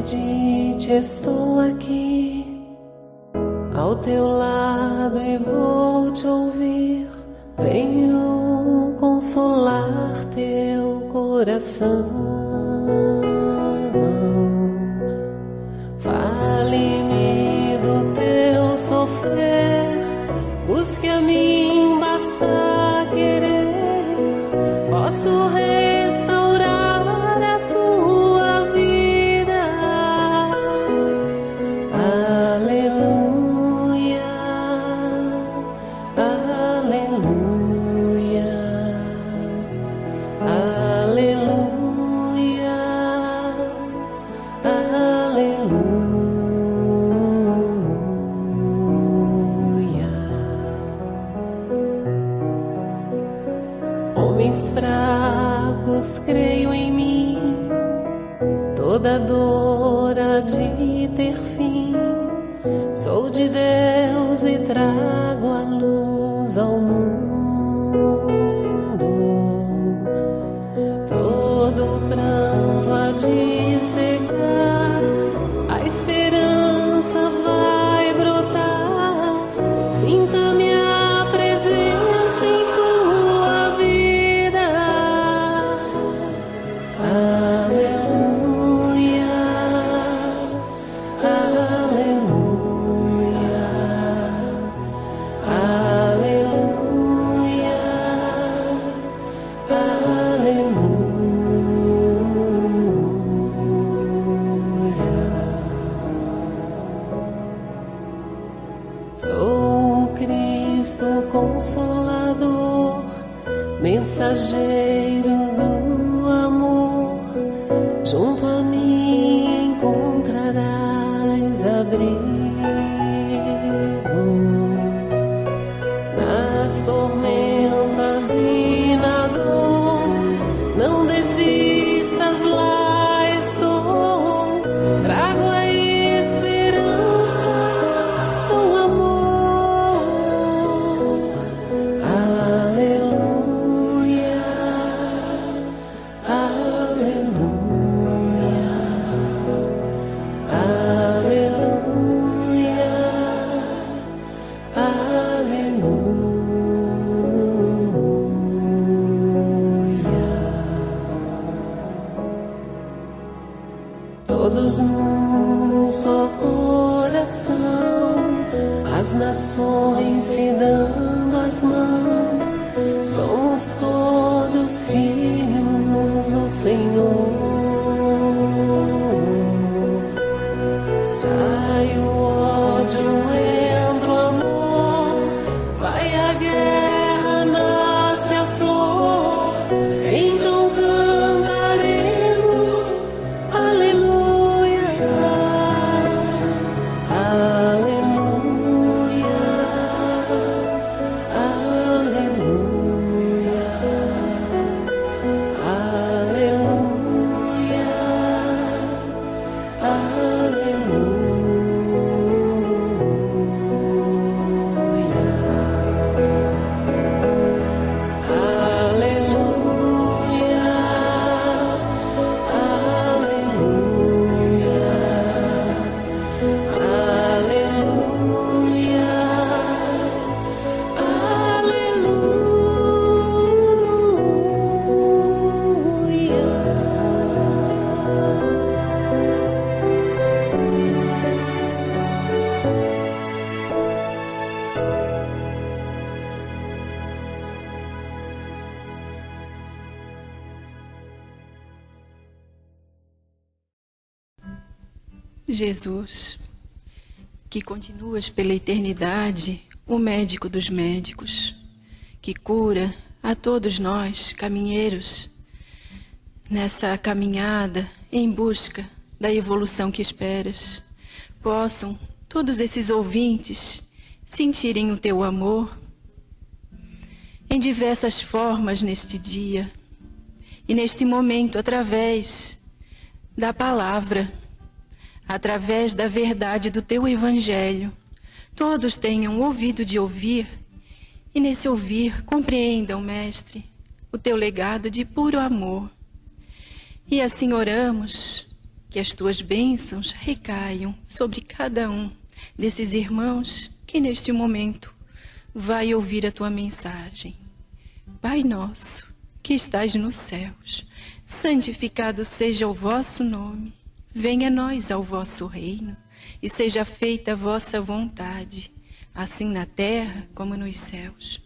acredite, estou aqui ao teu lado e vou te ouvir. Venho consolar teu coração. Fale-me do teu sofrer, busque a mim, basta querer. Posso restaurar a tua vida. Aleluia, aleluia, aleluia, aleluia. Homens fracos, creio em mim, toda dor há de ter fim. Sou de Deus e trago a luz ao mundo. Todo pranto há de secar, a esperança vai brotar. Sinta-me a presença em tua vida. Aleluia, aleluia, aleluia, aleluia. Sou Cristo Consolador, mensageiro do amor. Junto a mim encontrarás abrigo. Nas tormentas e na dor, não desistas, lá estou. Trago a esperança, sou amor. Aleluia, aleluia, aleluia, aleluia. Todos num só coração, as nações se dando as mãos, somos todos filhos do Senhor. Sai o ódio, entra o amor, vai a guerra, nasce a flor. Então cantaremos aleluia, aleluia, aleluia, aleluia, Jesus, que continuas pela eternidade, o médico dos médicos, que cura a todos nós, caminheiros, nessa caminhada em busca da evolução que esperas, possam todos esses ouvintes sentirem o teu amor em diversas formas neste dia e neste momento, através da palavra, através da verdade do teu evangelho, todos tenham ouvido de ouvir e nesse ouvir compreendam, Mestre, o teu legado de puro amor. E assim oramos que as tuas bênçãos recaiam sobre cada um desses irmãos que neste momento vai ouvir a tua mensagem. Pai nosso, que estás nos céus, santificado seja o vosso nome. Venha a nós ao vosso reino, e seja feita a vossa vontade, assim na terra como nos céus.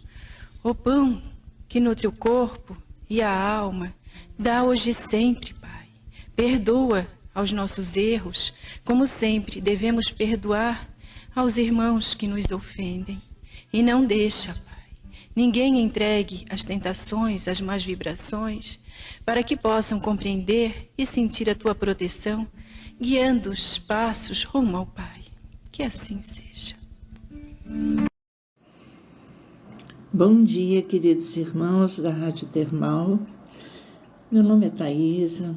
O pão que nutre o corpo e a alma, dá hoje e sempre, Pai. Perdoa aos nossos erros, como sempre devemos perdoar aos irmãos que nos ofendem. E não deixa, Pai, ninguém entregue as tentações, as más vibrações, para que possam compreender e sentir a tua proteção, guiando os passos rumo ao Pai. Que assim seja. Bom dia, queridos irmãos da Rádio Termal. Meu nome é Thaisa,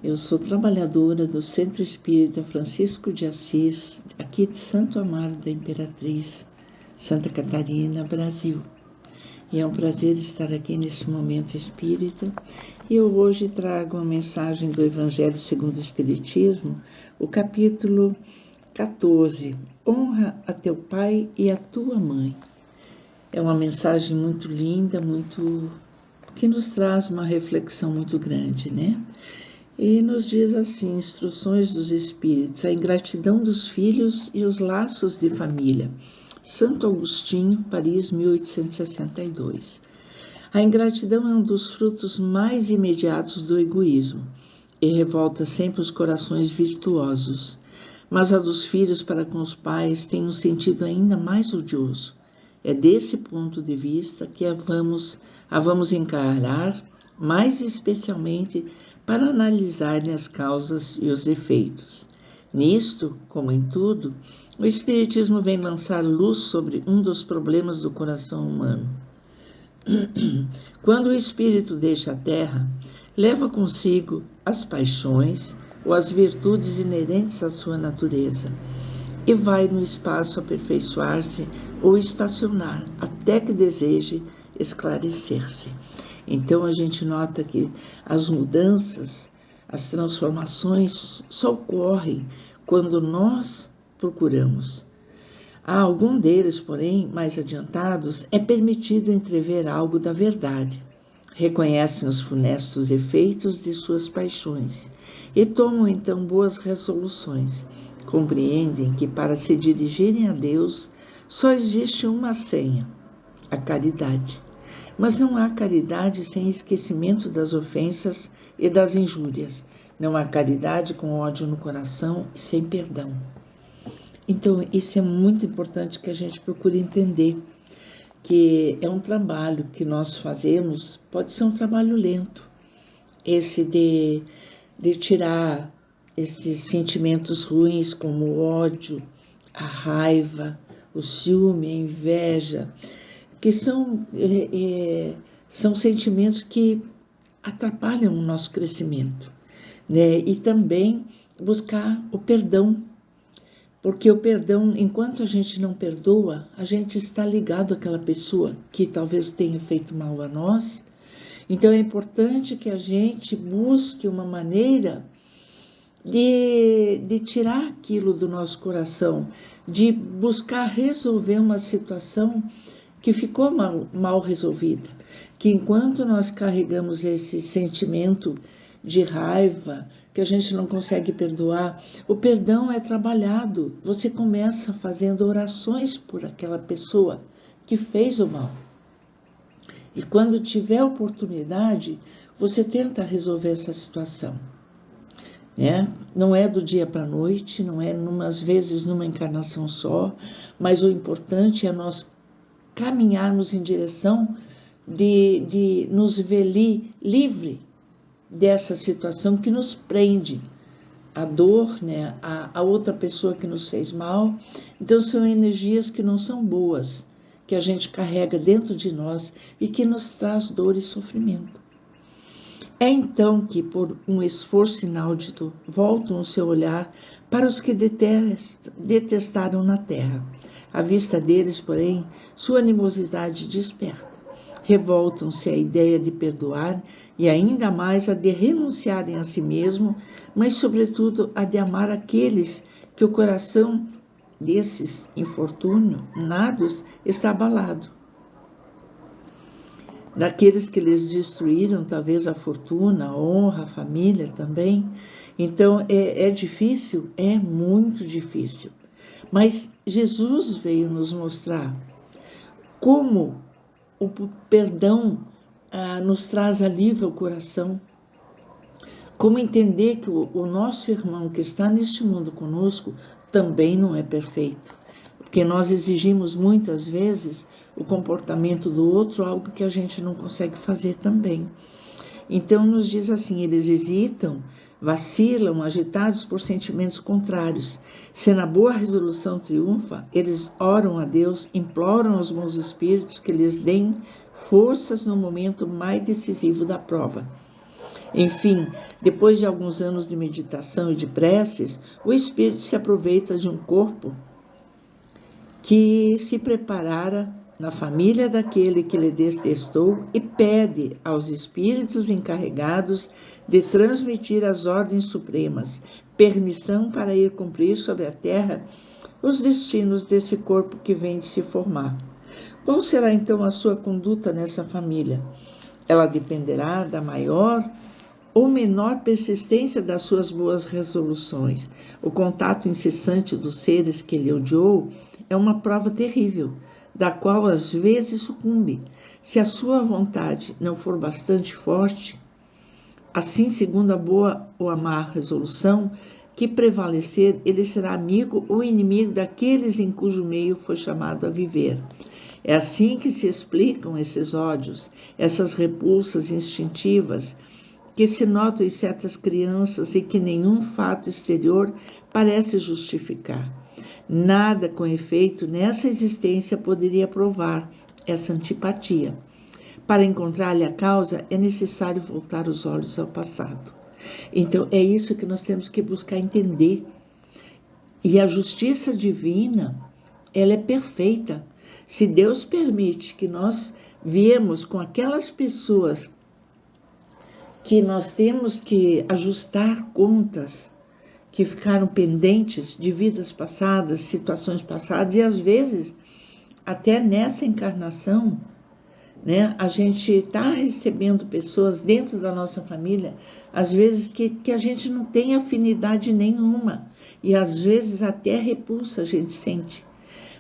eu sou trabalhadora do Centro Espírita Francisco de Assis, aqui de Santo Amaro da Imperatriz, Santa Catarina, Brasil. E é um prazer estar aqui nesse momento espírita. E eu hoje trago a mensagem do Evangelho segundo o Espiritismo, o capítulo 14, Honra a teu pai e a tua mãe. É uma mensagem muito linda, que nos traz uma reflexão muito grande, né? E nos diz assim, instruções dos Espíritos, a ingratidão dos filhos e os laços de família. Santo Agostinho, Paris, 1862. A ingratidão é um dos frutos mais imediatos do egoísmo e revolta sempre os corações virtuosos. Mas a dos filhos para com os pais tem um sentido ainda mais odioso. É desse ponto de vista que a vamos encarar, mais especialmente para analisar as causas e os efeitos. Nisto, como em tudo, o Espiritismo vem lançar luz sobre um dos problemas do coração humano. Quando o espírito deixa a terra, leva consigo as paixões ou as virtudes inerentes à sua natureza e vai no espaço aperfeiçoar-se ou estacionar até que deseje esclarecer-se. Então a gente nota que as mudanças, as transformações só ocorrem quando nós procuramos. A algum deles, porém, mais adiantados, é permitido entrever algo da verdade. Reconhecem os funestos efeitos de suas paixões e tomam então boas resoluções. Compreendem que para se dirigirem a Deus só existe uma senha, a caridade. Mas não há caridade sem esquecimento das ofensas e das injúrias. Não há caridade com ódio no coração e sem perdão. Então, isso é muito importante que a gente procure entender, que é um trabalho que nós fazemos, pode ser um trabalho lento, esse de tirar esses sentimentos ruins como o ódio, a raiva, o ciúme, a inveja, que são sentimentos que atrapalham o nosso crescimento, né? E também buscar o perdão, porque o perdão, enquanto a gente não perdoa, a gente está ligado àquela pessoa que talvez tenha feito mal a nós. Então é importante que a gente busque uma maneira de tirar aquilo do nosso coração, de buscar resolver uma situação que ficou mal resolvida, que enquanto nós carregamos esse sentimento de raiva, que a gente não consegue perdoar, o perdão é trabalhado. Você começa fazendo orações por aquela pessoa que fez o mal. E quando tiver oportunidade, você tenta resolver essa situação. Não é do dia para a noite, não é às vezes numa encarnação só, mas o importante é nós caminharmos em direção de nos ver livre dessa situação que nos prende, a dor, né, a outra pessoa que nos fez mal. Então são energias que não são boas, que a gente carrega dentro de nós e que nos traz dor e sofrimento. É então que, por um esforço inaudito, voltam o seu olhar para os que detestaram na terra. À vista deles, porém, sua animosidade desperta. revoltam-se à ideia de perdoar e ainda mais a de renunciarem a si mesmo, mas sobretudo a de amar aqueles que o coração desses infortunados está abalado. Daqueles que lhes destruíram talvez a fortuna, a honra, a família também. Então é difícil, é muito difícil. Mas Jesus veio nos mostrar como o perdão nos traz alívio ao coração, como entender que o nosso irmão que está neste mundo conosco também não é perfeito, porque nós exigimos muitas vezes o comportamento do outro, algo que a gente não consegue fazer também. Então nos diz assim: eles hesitam, vacilam, agitados por sentimentos contrários. Se na boa resolução triunfa, eles oram a Deus, imploram aos bons espíritos que lhes deem forças no momento mais decisivo da prova. Enfim, depois de alguns anos de meditação e de preces, o espírito se aproveita de um corpo que se preparara na família daquele que lhe detestou e pede aos espíritos encarregados de transmitir as ordens supremas permissão para ir cumprir sobre a terra os destinos desse corpo que vem de se formar. Qual será então a sua conduta nessa família? Ela dependerá da maior ou menor persistência das suas boas resoluções. O contato incessante dos seres que ele odiou é uma prova terrível, da qual às vezes sucumbe. Se a sua vontade não for bastante forte, assim, segundo a boa ou a má resolução que prevalecer, ele será amigo ou inimigo daqueles em cujo meio foi chamado a viver. É assim que se explicam esses ódios, essas repulsas instintivas que se notam em certas crianças e que nenhum fato exterior parece justificar. Nada, com efeito, nessa existência poderia provar essa antipatia. Para encontrar-lhe a causa, é necessário voltar os olhos ao passado. Então, é isso que nós temos que buscar entender. E a justiça divina, ela é perfeita. Se Deus permite que nós viemos com aquelas pessoas que nós temos que ajustar contas, que ficaram pendentes de vidas passadas, situações passadas, e às vezes, até nessa encarnação, né, a gente está recebendo pessoas dentro da nossa família, às vezes que a gente não tem afinidade nenhuma, e às vezes até repulsa a gente sente.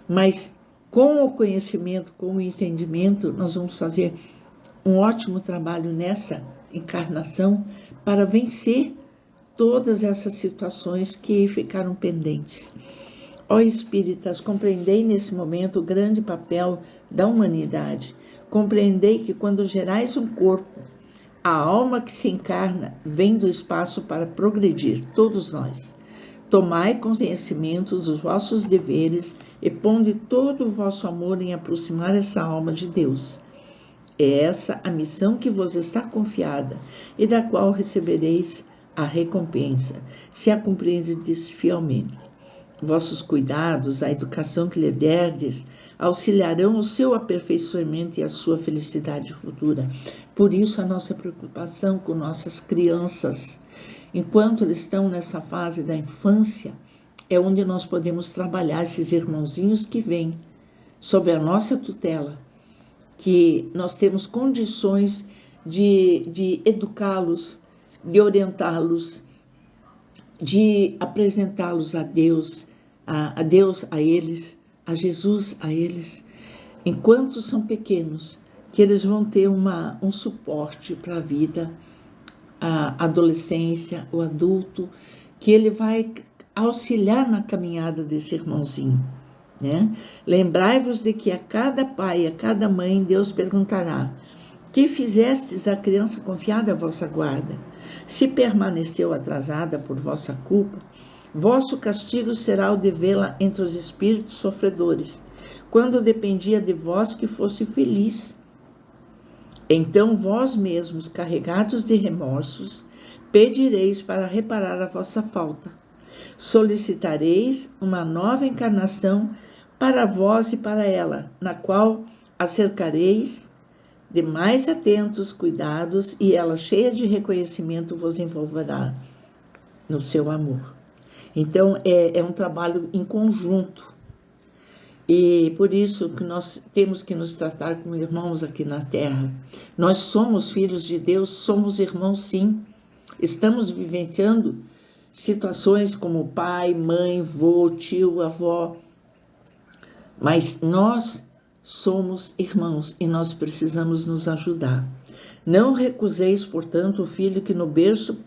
Mas com o conhecimento, com o entendimento, nós vamos fazer um ótimo trabalho nessa encarnação para vencer todas essas situações que ficaram pendentes. Ó espíritas, compreendei nesse momento o grande papel da humanidade. Compreendei que quando gerais um corpo, a alma que se encarna vem do espaço para progredir, todos nós. Tomai conhecimento dos vossos deveres e ponde todo o vosso amor em aproximar essa alma de Deus. É essa a missão que vos está confiada e da qual recebereis a recompensa, se a cumprirdes fielmente. Vossos cuidados, a educação que lhe derdes, auxiliarão o seu aperfeiçoamento e a sua felicidade futura. Por isso, a nossa preocupação com nossas crianças, enquanto eles estão nessa fase da infância, é onde nós podemos trabalhar esses irmãozinhos que vêm sob a nossa tutela, que nós temos condições de educá-los, de orientá-los, de apresentá-los a Deus a eles, a Jesus a eles, enquanto são pequenos, que eles vão ter um suporte para a vida, a adolescência, o adulto, que ele vai auxiliar na caminhada desse irmãozinho, né? Lembrai-vos de que a cada pai, a cada mãe, Deus perguntará: que fizestes à criança confiada à vossa guarda? Se permaneceu atrasada por vossa culpa, vosso castigo será o de vê-la entre os espíritos sofredores, quando dependia de vós que fosse feliz. Então vós mesmos, carregados de remorsos, pedireis para reparar a vossa falta. Solicitareis uma nova encarnação para vós e para ela, na qual a cercareis de mais atentos cuidados, e ela, cheia de reconhecimento, vos envolverá no seu amor. Então, é um trabalho em conjunto. E por isso que nós temos que nos tratar como irmãos aqui na Terra. Nós somos filhos de Deus, somos irmãos sim. Estamos vivenciando situações como pai, mãe, vô, tio, avó. Mas nós somos irmãos e nós precisamos nos ajudar. Não recuseis, portanto, o filho que no berço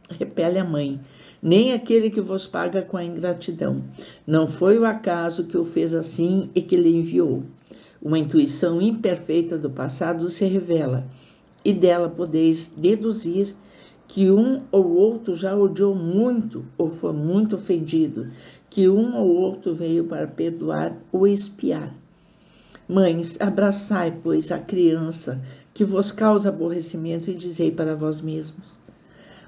repele a mãe, nem aquele que vos paga com a ingratidão. Não foi o acaso que o fez assim e que lhe enviou. Uma intuição imperfeita do passado se revela, e dela podeis deduzir que um ou outro já odiou muito ou foi muito ofendido, que um ou outro veio para perdoar ou expiar. Mães, abraçai, pois, a criança que vos causa aborrecimento e dizei para vós mesmos: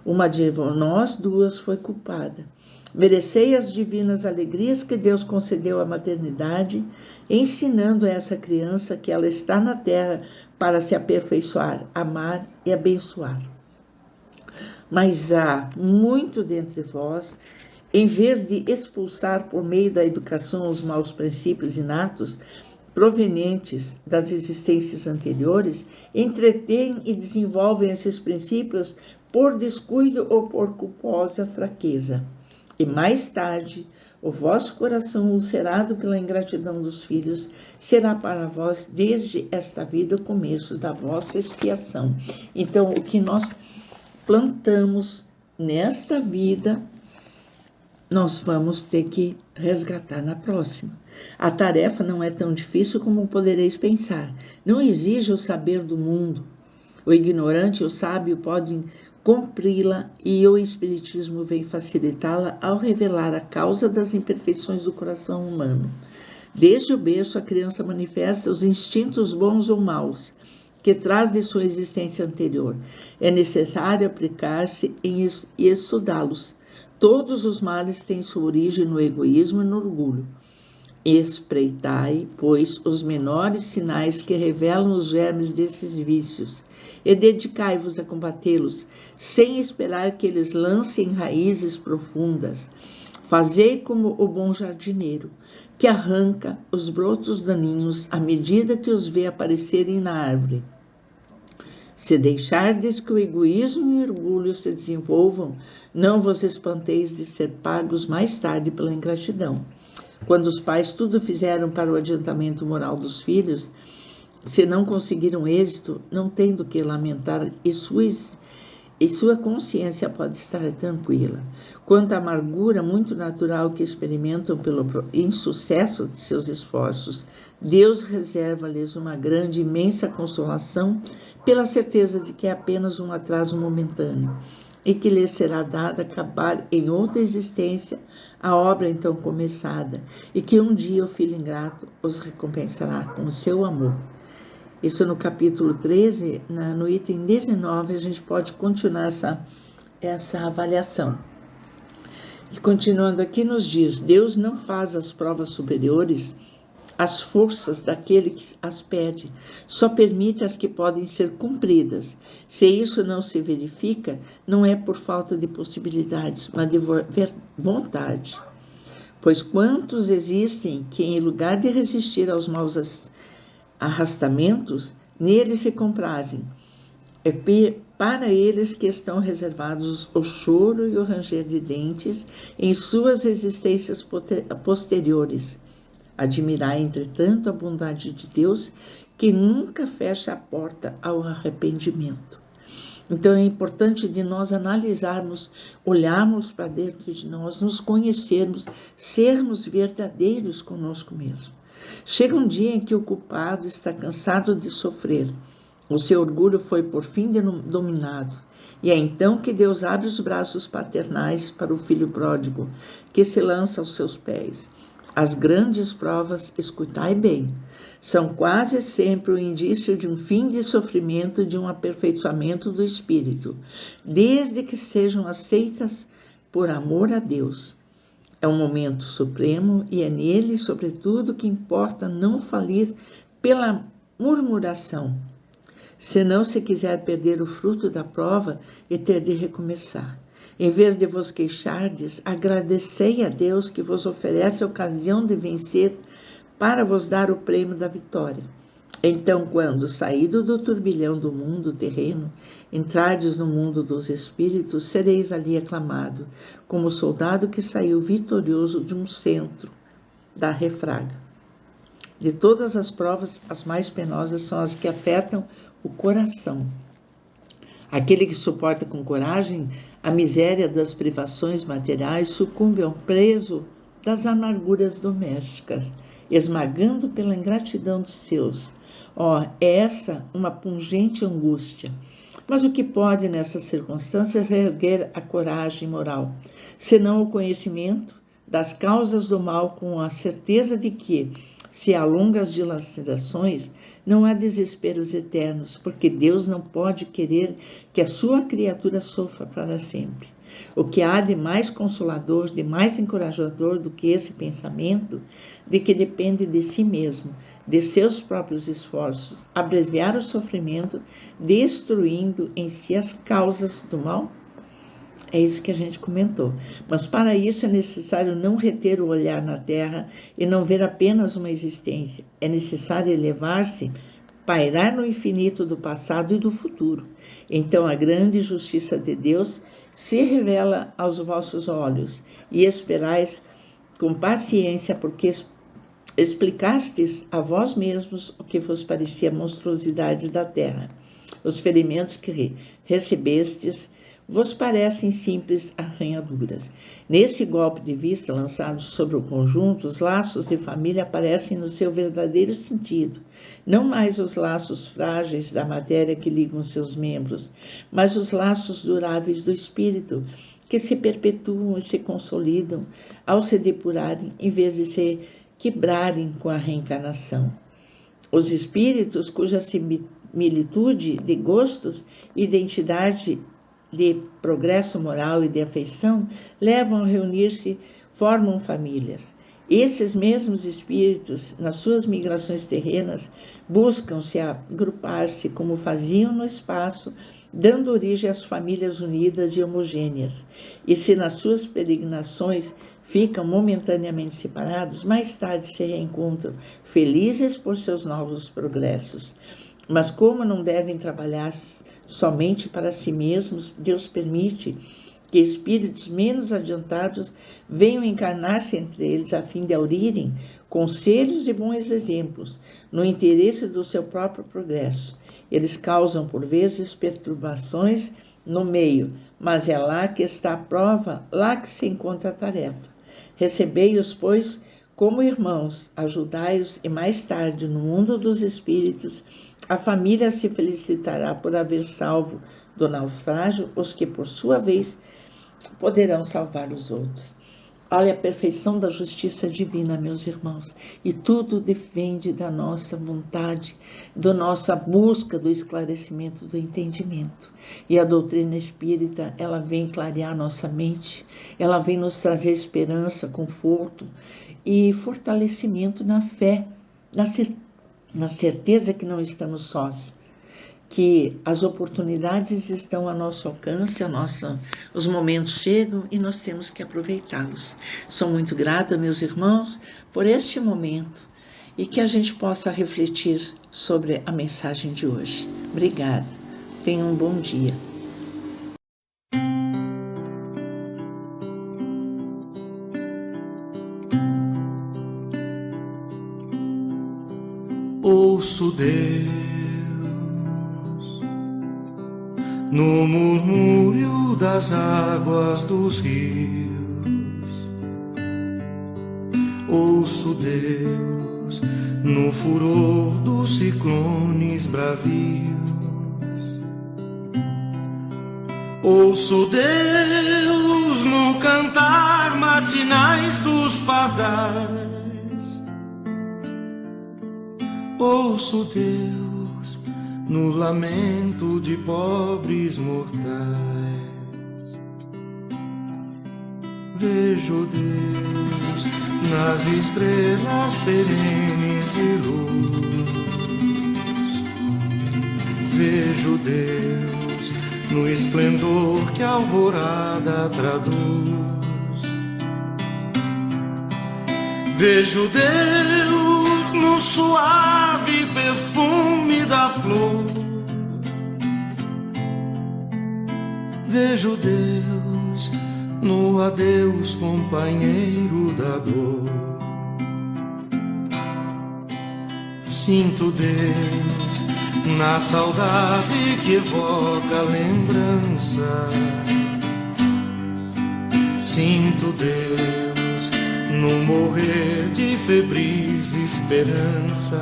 uma de nós duas foi culpada. Merecei as divinas alegrias que Deus concedeu à maternidade, ensinando a essa criança que ela está na terra para se aperfeiçoar, amar e abençoar. Mas há muito dentre vós, em vez de expulsar por meio da educação os maus princípios inatos, provenientes das existências anteriores, entretêm e desenvolvem esses princípios por descuido ou por culposa fraqueza. E mais tarde, o vosso coração ulcerado pela ingratidão dos filhos será para vós desde esta vida o começo da vossa expiação. Então, o que nós plantamos nesta vida, nós vamos ter que resgatar na próxima. A tarefa não é tão difícil como podereis pensar. Não exige o saber do mundo. O ignorante e o sábio podem cumpri-la, e o Espiritismo vem facilitá-la ao revelar a causa das imperfeições do coração humano. Desde o berço, a criança manifesta os instintos bons ou maus, que traz de sua existência anterior. É necessário aplicar-se e estudá-los. Todos os males têm sua origem no egoísmo e no orgulho. Espreitai, pois, os menores sinais que revelam os germes desses vícios, e dedicai-vos a combatê-los, sem esperar que eles lancem raízes profundas. Fazei como o bom jardineiro, que arranca os brotos daninhos à medida que os vê aparecerem na árvore. Se deixardes que o egoísmo e o orgulho se desenvolvam, não vos espanteis de ser pagos mais tarde pela ingratidão. Quando os pais tudo fizeram para o adiantamento moral dos filhos, se não conseguiram êxito, não tem do que lamentar e sua consciência pode estar tranquila. Quanto à amargura muito natural que experimentam pelo insucesso de seus esforços, Deus reserva-lhes uma grande, imensa consolação pela certeza de que é apenas um atraso momentâneo e que lhes será dada acabar em outra existência a obra então começada, e que um dia o filho ingrato os recompensará com o seu amor. Isso no capítulo 13, no item 19, a gente pode continuar essa avaliação. E continuando aqui nos diz: Deus não faz as provas superiores às forças daquele que as pede, só permite as que podem ser cumpridas. Se isso não se verifica, não é por falta de possibilidades, mas de vontade. Pois quantos existem que, em lugar de resistir aos maus arrastamentos, neles se comprazem. É para eles que estão reservados o choro e o ranger de dentes em suas existências posteriores. Admirai, entretanto, a bondade de Deus, que nunca fecha a porta ao arrependimento. Então, é importante de nós analisarmos, olharmos para dentro de nós, nos conhecermos, sermos verdadeiros conosco mesmo. Chega um dia em que o culpado está cansado de sofrer. O seu orgulho foi por fim dominado. E é então que Deus abre os braços paternais para o filho pródigo, que se lança aos seus pés. As grandes provas, escutai bem, são quase sempre o indício de um fim de sofrimento e de um aperfeiçoamento do espírito, desde que sejam aceitas por amor a Deus. É um momento supremo e é nele, sobretudo, que importa não falir pela murmuração. Senão, se quiser perder o fruto da prova e ter de recomeçar. Em vez de vos queixardes, agradecei a Deus que vos oferece a ocasião de vencer para vos dar o prêmio da vitória. Então, quando, saído do turbilhão do mundo terreno, entrardes no mundo dos espíritos, sereis ali aclamado, como soldado que saiu vitorioso de um centro da refraga. De todas as provas, as mais penosas são as que afetam o coração. Aquele que suporta com coragem a miséria das privações materiais sucumbe ao peso das amarguras domésticas, esmagando pela ingratidão dos seus. É essa uma pungente angústia. Mas o que pode, nessas circunstâncias, reerguer a coragem moral, senão o conhecimento das causas do mal, com a certeza de que, se há longas dilacerações, não há desesperos eternos, porque Deus não pode querer que a sua criatura sofra para sempre. O que há de mais consolador, de mais encorajador do que esse pensamento de que depende de si mesmo, de seus próprios esforços, abreviar o sofrimento, destruindo em si as causas do mal? É isso que a gente comentou. Mas para isso é necessário não reter o olhar na terra e não ver apenas uma existência. É necessário elevar-se, pairar no infinito do passado e do futuro. Então a grande justiça de Deus se revela aos vossos olhos e esperais com paciência, porque explicastes a vós mesmos o que vos parecia monstruosidade da terra. Os ferimentos que recebestes vos parecem simples arranhaduras. Nesse golpe de vista lançado sobre o conjunto, os laços de família aparecem no seu verdadeiro sentido. Não mais os laços frágeis da matéria que ligam seus membros, mas os laços duráveis do espírito, que se perpetuam e se consolidam ao se depurarem, em vez de se quebrarem com a reencarnação. Os espíritos cuja similitude de gostos, identidade de progresso moral e de afeição levam a reunir-se, formam famílias. Esses mesmos espíritos, nas suas migrações terrenas, buscam se agrupar-se como faziam no espaço, dando origem às famílias unidas e homogêneas. E se nas suas peregrinações ficam momentaneamente separados, mais tarde se reencontram, felizes por seus novos progressos. Mas como não devem trabalhar somente para si mesmos, Deus permite que espíritos menos adiantados venham encarnar-se entre eles, a fim de aurirem conselhos e bons exemplos, no interesse do seu próprio progresso. Eles causam, por vezes, perturbações no meio, mas é lá que está a prova, lá que se encontra a tarefa. Recebei-os, pois, como irmãos, ajudai-os, e mais tarde, no mundo dos espíritos, a família se felicitará por haver salvo do naufrágio os que, por sua vez, poderão salvar os outros. Olha a perfeição da justiça divina, meus irmãos, e tudo depende da nossa vontade, da nossa busca do esclarecimento do entendimento. E a doutrina espírita, ela vem clarear nossa mente, ela vem nos trazer esperança, conforto e fortalecimento na fé, na certeza que não estamos sós, que as oportunidades estão a nosso alcance, os momentos chegam e nós temos que aproveitá-los. Sou muito grata, meus irmãos, por este momento e que a gente possa refletir sobre a mensagem de hoje. Obrigada. Tenham um bom dia. Ouço Deus no murmúrio das águas dos rios. Ouço Deus no furor dos ciclones bravios. Ouço Deus no cantar matinais dos pardais. Ouço Deus no lamento de pobres mortais. Vejo Deus nas estrelas perenes de luz. vejo Deus no esplendor que a alvorada traduz. Vejo Deus no suave perfume da flor. Vejo Deus no adeus, companheiro da dor. Sinto Deus na saudade que evoca a lembrança. Sinto Deus no morrer de febris esperanças.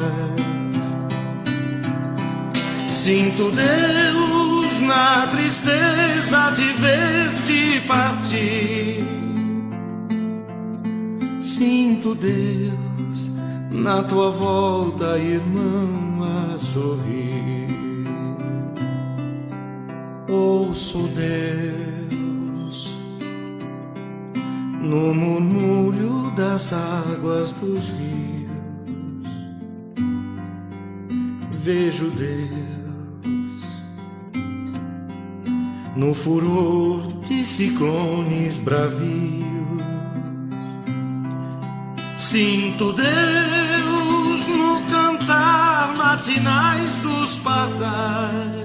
Sinto Deus na tristeza de ver-te partir. Sinto Deus na tua volta, irmão, a sorrir. Ouço Deus no murmúrio das águas dos rios. Vejo Deus no furor de ciclones bravios. Sinto Deus no cantar matinais dos pardais.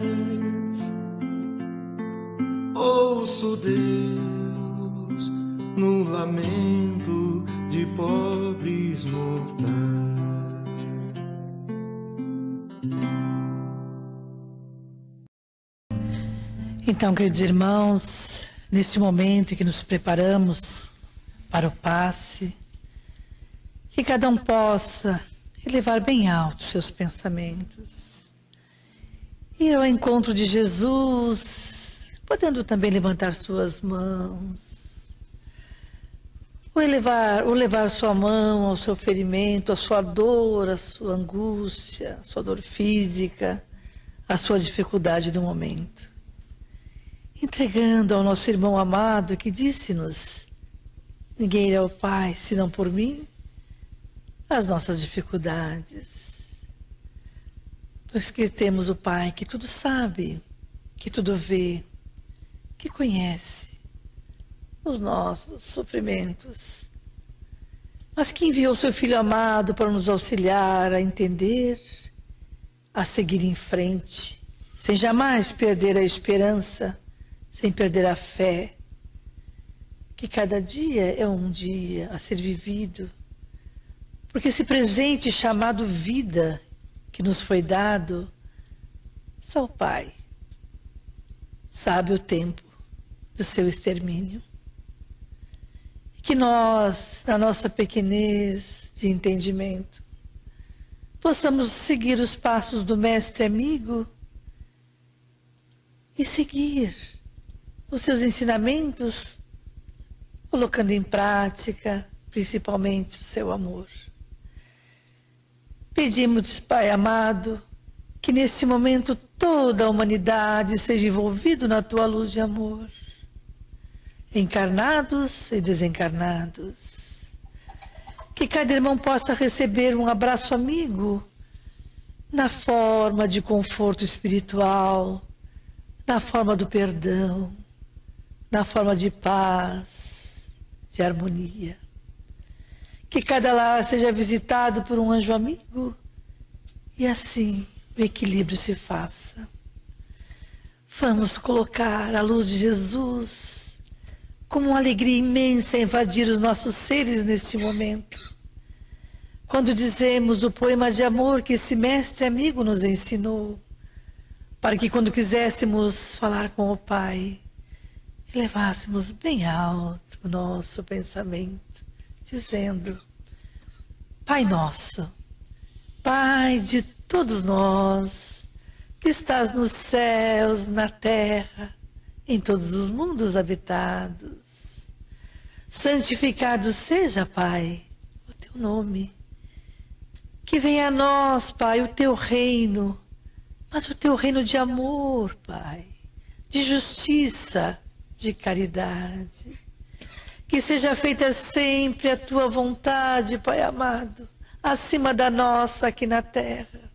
Ouço Deus no lamento de pobres mortais. Então, queridos irmãos, neste momento em que nos preparamos para o passe, que cada um possa elevar bem alto seus pensamentos, ir ao encontro de Jesus, podendo também levantar suas mãos, ou levar sua mão ao seu ferimento, à sua dor, à sua angústia, à sua dor física, à sua dificuldade do momento. Entregando ao nosso irmão amado que disse-nos: ninguém irá ao Pai senão por mim, as nossas dificuldades. Pois que temos o Pai que tudo sabe, que tudo vê, que conhece os nossos sofrimentos, mas que enviou seu Filho amado para nos auxiliar a entender, a seguir em frente, sem jamais perder a esperança, sem perder a fé, que cada dia é um dia a ser vivido, porque esse presente chamado vida que nos foi dado, só o Pai sabe o tempo do seu extermínio. E que nós, na nossa pequenez de entendimento, possamos seguir os passos do Mestre amigo e seguir os seus ensinamentos, colocando em prática, principalmente, o seu amor. Pedimos, Pai amado, que neste momento toda a humanidade seja envolvida na tua luz de amor, encarnados e desencarnados. Que cada irmão possa receber um abraço amigo na forma de conforto espiritual, na forma do perdão, na forma de paz, de harmonia. Que cada lar seja visitado por um anjo amigo e assim o equilíbrio se faça. Vamos colocar a luz de Jesus como uma alegria imensa a invadir os nossos seres neste momento. Quando dizemos o poema de amor que esse mestre amigo nos ensinou, para que quando quiséssemos falar com o Pai, elevássemos bem alto o nosso pensamento, dizendo: Pai nosso, Pai de todos nós, que estás nos céus, na terra, em todos os mundos habitados, santificado seja, Pai, o teu nome. Que venha a nós, Pai, o teu reino, mas o teu reino de amor, Pai, de justiça, de caridade. Que seja feita sempre a tua vontade, Pai amado, acima da nossa aqui na terra.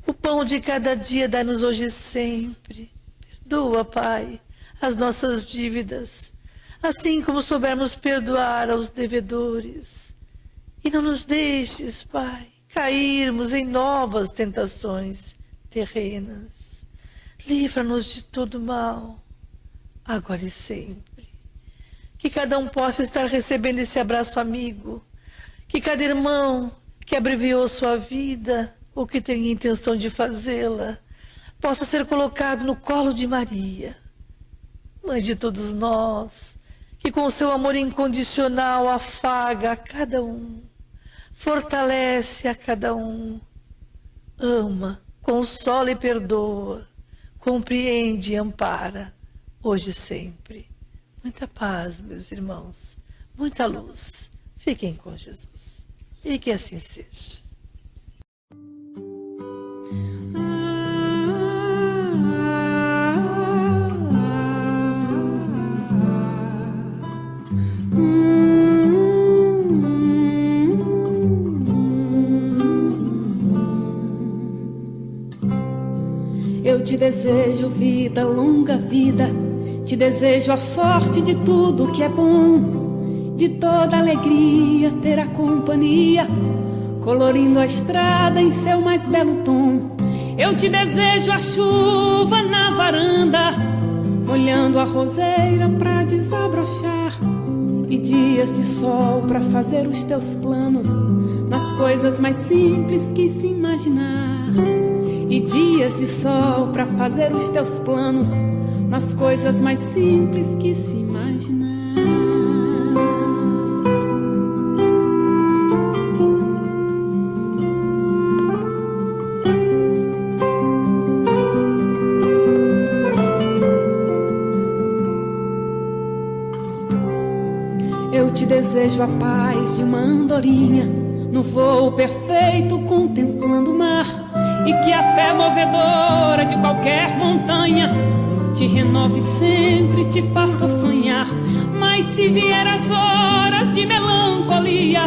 O pão de cada dia dá-nos hoje e sempre. Perdoa, Pai, as nossas dívidas, assim como soubermos perdoar aos devedores. E não nos deixes, Pai, cairmos em novas tentações terrenas. Livra-nos de todo mal, agora e sempre. Que cada um possa estar recebendo esse abraço amigo, que cada irmão que abreviou sua vida ou que tenha intenção de fazê-la possa ser colocado no colo de Maria, mãe de todos nós, que com seu amor incondicional afaga a cada um, fortalece a cada um, ama, consola e perdoa, compreende e ampara, hoje e sempre. Muita paz, meus irmãos, muita luz. Fiquem com Jesus. E que assim seja. Eu te desejo vida, longa vida. Te desejo a sorte de tudo que é bom, de toda alegria ter a companhia, colorindo a estrada em seu mais belo tom. Eu te desejo a chuva na varanda, molhando a roseira pra desabrochar, e dias de sol pra fazer os teus planos nas coisas mais simples que se imaginar. E dias de sol pra fazer os teus planos nas coisas mais simples que se imaginar. Eu te desejo a paz de uma andorinha, no voo perfeito contemplando o mar, e que a fé movedora de qualquer montanha te renove sempre, te faça sonhar. Mas se vier as horas de melancolia,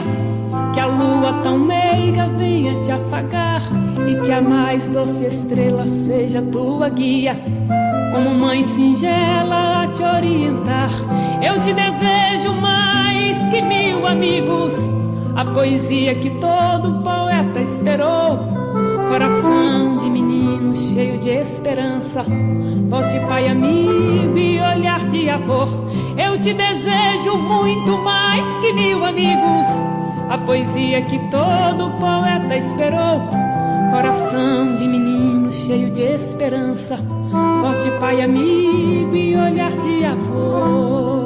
que a lua tão meiga venha te afagar, e que a mais doce estrela seja tua guia, como mãe singela a te orientar. Eu te desejo mais que 1000 amigos, a poesia que todo poeta esperou, coração de menino cheio de esperança, voz de pai amigo e olhar de avô. Eu te desejo muito mais que 1000 amigos, a poesia que todo poeta esperou, coração de menino cheio de esperança, voz de pai amigo e olhar de avô.